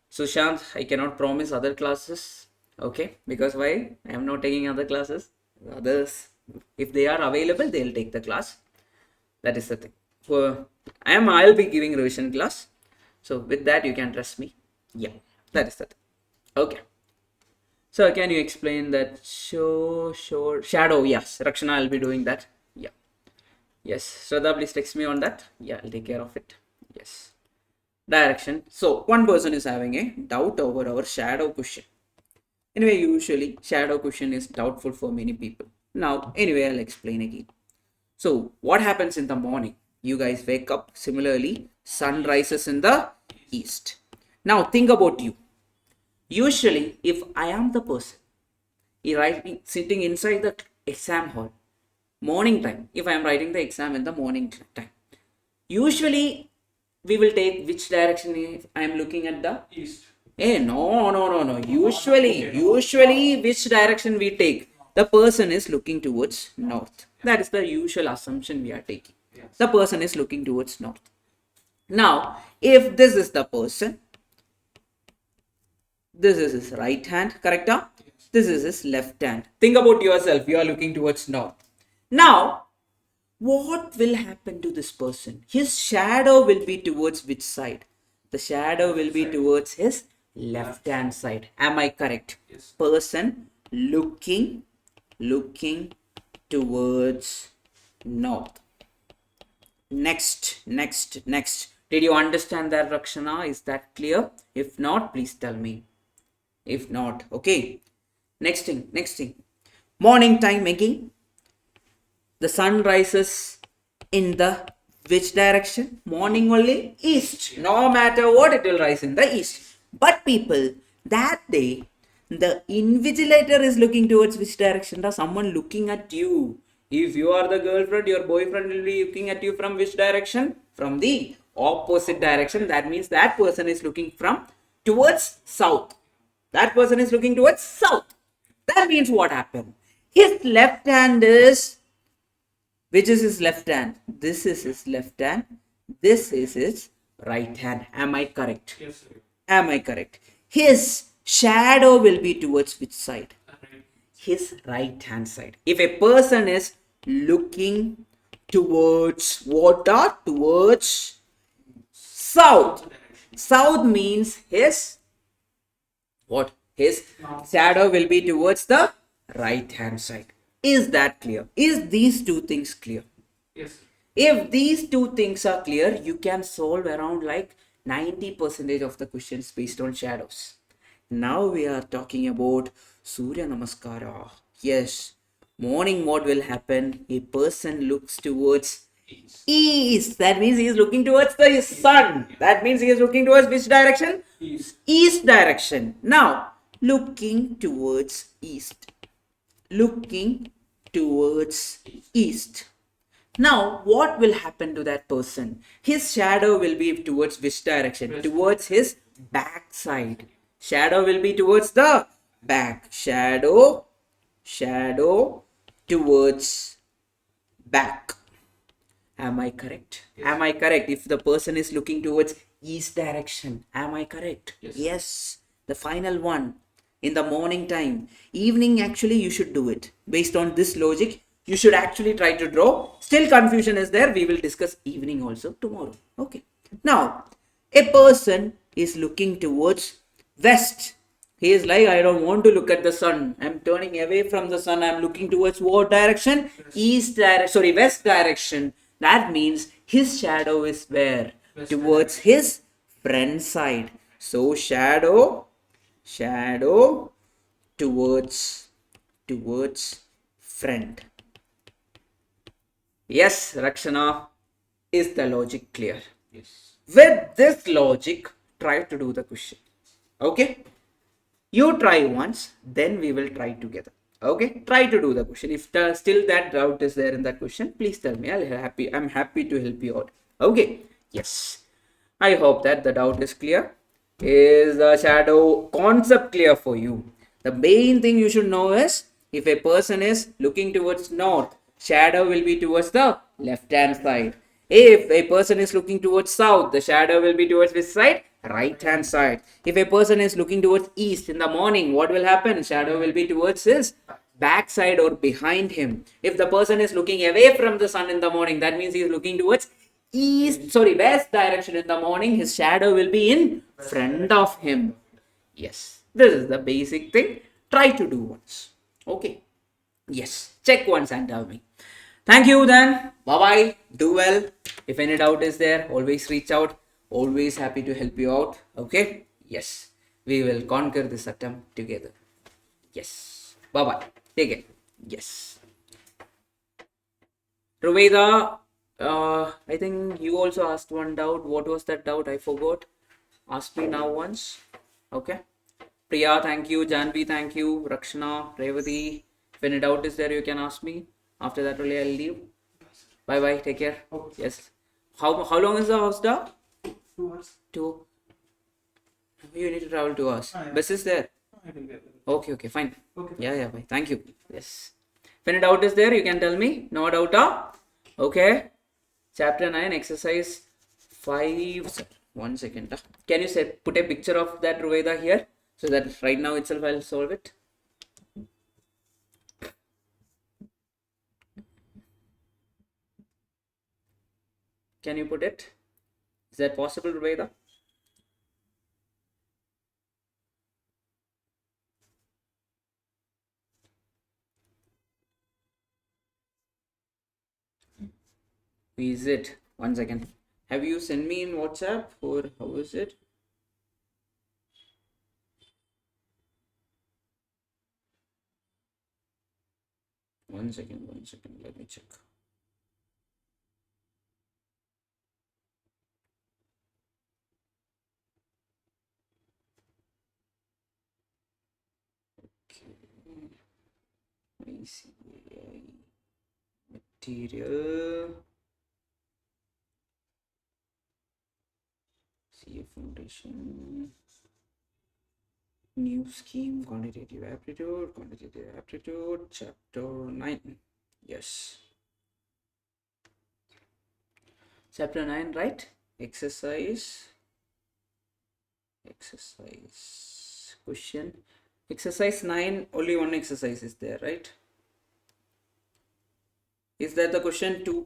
[SPEAKER 1] Sushant. I cannot promise other classes. Okay. Because why? I am not taking other classes. Others, if they are available, they'll take the class. That is the thing. So I'll be giving revision class. So with that, you can trust me. Yeah. That is the thing. Okay. So can you explain that shadow? Yes, Rakshana, I'll be doing that. Yeah. Yes. Shraddha, please text me on that. Yeah, I'll take care of it. Yes. Direction. So one person is having a doubt over our shadow question. Anyway, usually shadow question is doubtful for many people. Now, anyway, I'll explain again. So what happens in the morning? You guys wake up. Similarly, sun rises in the east. Now think about you. Usually, if I am the person sitting inside the exam hall, morning time, if I am writing the exam in the morning time, usually we will take which direction if I am looking at the
[SPEAKER 2] East.
[SPEAKER 1] Hey, no. Usually, which direction we take? The person is looking towards north. That is the usual assumption we are taking.
[SPEAKER 2] Yes.
[SPEAKER 1] The person is looking towards north. Now, if this is the person, this is his right hand, correct? Yes. This is his left hand. Think about yourself. You are looking towards north. Now, what will happen to this person? His shadow will be towards which side? The shadow will be towards his left hand side. Am I correct?
[SPEAKER 2] Yes.
[SPEAKER 1] Person looking towards north. Next. Did you understand that, Rakshana? Is that clear? If not, please tell me. If not, okay. Next thing. Morning time again. The sun rises in the which direction? Morning only? East. No matter what, it will rise in the east. But people, that day, the invigilator is looking towards which direction? Someone looking at you. If you are the girlfriend, your boyfriend will be looking at you from which direction? From the opposite direction. That means that person is looking towards south. That person is looking towards south. That means what happened? His left hand is, which is his left hand? This is his left hand. This is his right hand. Am I correct?
[SPEAKER 2] Yes, sir.
[SPEAKER 1] Am I correct? His shadow will be towards which side? His right hand side. If a person is looking towards water, towards south. South means his what? His shadow will be towards the right hand side. Is that clear? Is these two things clear?
[SPEAKER 2] Yes.
[SPEAKER 1] If these two things are clear, you can solve around like 90% of the questions based on shadows. Now we are talking about Surya Namaskara. Yes. Morning, what will happen? A person looks towards east. That means he is looking towards the sun. That means he is looking towards which direction?
[SPEAKER 2] East.
[SPEAKER 1] East direction. Now, looking towards east. Looking towards east. Now, what will happen to that person? His shadow will be towards which direction? Towards his back side. Shadow will be towards the back. Shadow towards back. Am I correct?
[SPEAKER 2] Yes.
[SPEAKER 1] Am I correct? If the person is looking towards east direction, am I correct?
[SPEAKER 2] Yes.
[SPEAKER 1] Yes. The final one in the morning time. Evening, actually, you should do it. Based on this logic, you should actually try to draw. Still, confusion is there. We will discuss evening also tomorrow. Okay. Now, a person is looking towards west. He is like, I don't want to look at the sun. I'm turning away from the sun. I'm looking towards what direction? East direction. Sorry, west direction. That means his shadow is where?
[SPEAKER 2] West
[SPEAKER 1] Towards his front side. So shadow towards front. Yes, Rakshana, is the logic clear?
[SPEAKER 2] Yes.
[SPEAKER 1] With this logic, try to do the question. Okay? You try once, then we will try together. Okay? Try to do the question. If still that doubt is there in that question, please tell me. I'm happy to help you out. Okay? Yes. I hope that the doubt is clear. Is the shadow concept clear for you? The main thing you should know is, if a person is looking towards north, shadow will be towards the left hand side. If a person is looking towards south, the shadow will be towards which side? Right hand side. If a person is looking towards east in the morning, what will happen? Shadow will be towards his back side or behind him. If the person is looking away from the sun in the morning, that means he is looking towards west direction in the morning. His shadow will be in front of him. Yes, this is the basic thing. Try to do once. Okay. Yes, check once and tell me. Thank you then. Bye bye. Do well. If any doubt is there, always reach out. Always happy to help you out. Okay. Yes, we will conquer this attempt together. Yes. Bye bye. Take care. Yes. Ruveda, I think you also asked one doubt. What was that doubt? I forgot. Ask me now once. Okay. Priya, thank you. Janvi, thank you. Rakshana, Revati. If any doubt is there, you can ask me. After that, only I'll leave. Bye bye. Take care.
[SPEAKER 2] Okay.
[SPEAKER 1] Yes. How long is the house down?
[SPEAKER 2] 2 hours.
[SPEAKER 1] 2. You need to travel 2 hours.
[SPEAKER 2] Yeah.
[SPEAKER 1] Bus is there.
[SPEAKER 2] I will get it.
[SPEAKER 1] Okay. Fine.
[SPEAKER 2] Okay.
[SPEAKER 1] Yeah. Bye. Thank you. Yes. If any doubt is there, you can tell me. No doubt. Okay. Chapter 9, exercise 5. 1 second. Can you put a picture of that Ruveda here? So that right now itself I'll solve it. Can you put it? Is that possible, Ruveda? Who is it? 1 second. Have you sent me in WhatsApp or how is it? One second. Let me check. ACCA material. CA Foundation. New scheme, quantitative aptitude, chapter 9. Yes. Chapter 9, right? Exercise. Question. Exercise 9, only one exercise is there, right? Is that the question? 2,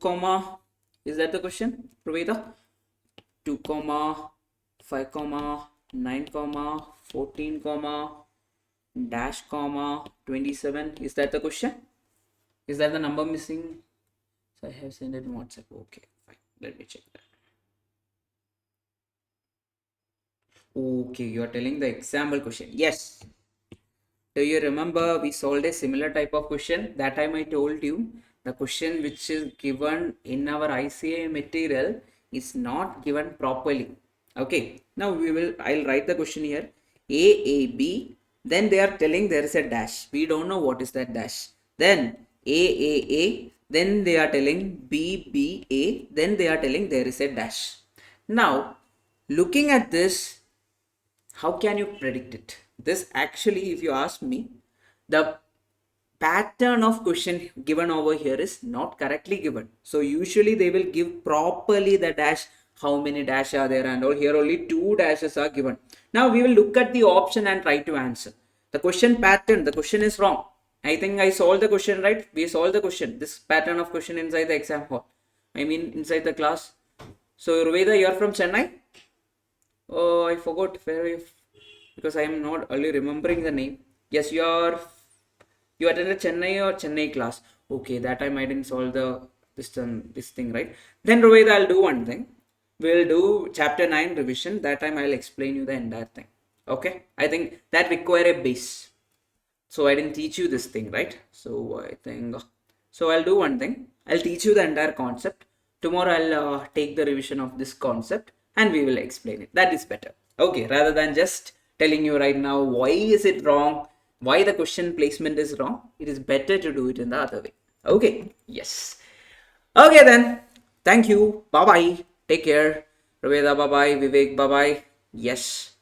[SPEAKER 1] is that the question, Proveda? 2, 5, 9, 14, dash, 27. Is that the question? Is that the number missing? So I have sent it in WhatsApp. Okay, fine. Let me check that. Okay, you are telling the example question. Yes. Do you remember we solved a similar type of question? That time I told you the question which is given in our ICA material is not given properly. Okay, now I'll write the question here. AAB, then they are telling there is a dash. We don't know what is that dash. Then AAA, then they are telling B, B, A, then they are telling there is a dash. Now, looking at this, how can you predict it? This actually, if you ask me, the pattern of question given over here is not correctly given. So usually they will give properly the dash, how many dash are there and all. Here only 2 dashes are given. Now we will look at the option and try to answer. The question pattern, the question is wrong. I think I solved the question, right? We solved the question. This pattern of question inside the exam hall. I mean inside the class. So Ruveda, you are from Chennai? Oh, I forgot where, because I am not only remembering the name. Yes, you attended Chennai or Chennai class. Okay, that time I didn't solve this thing, right? Then Rohit, I'll do one thing. We'll do chapter 9 revision. That time I'll explain you the entire thing. Okay? I think that require a base. So I didn't teach you this thing, right? So I think so I'll do one thing. I'll teach you the entire concept. Tomorrow I'll take the revision of this concept and we will explain it. That is better. Okay, rather than just telling you right now why is it wrong, why the question placement is wrong, it is better to do it in the other way. Okay, yes. Okay then, thank you, bye bye, take care, Raveda, bye bye, Vivek, bye bye, yes.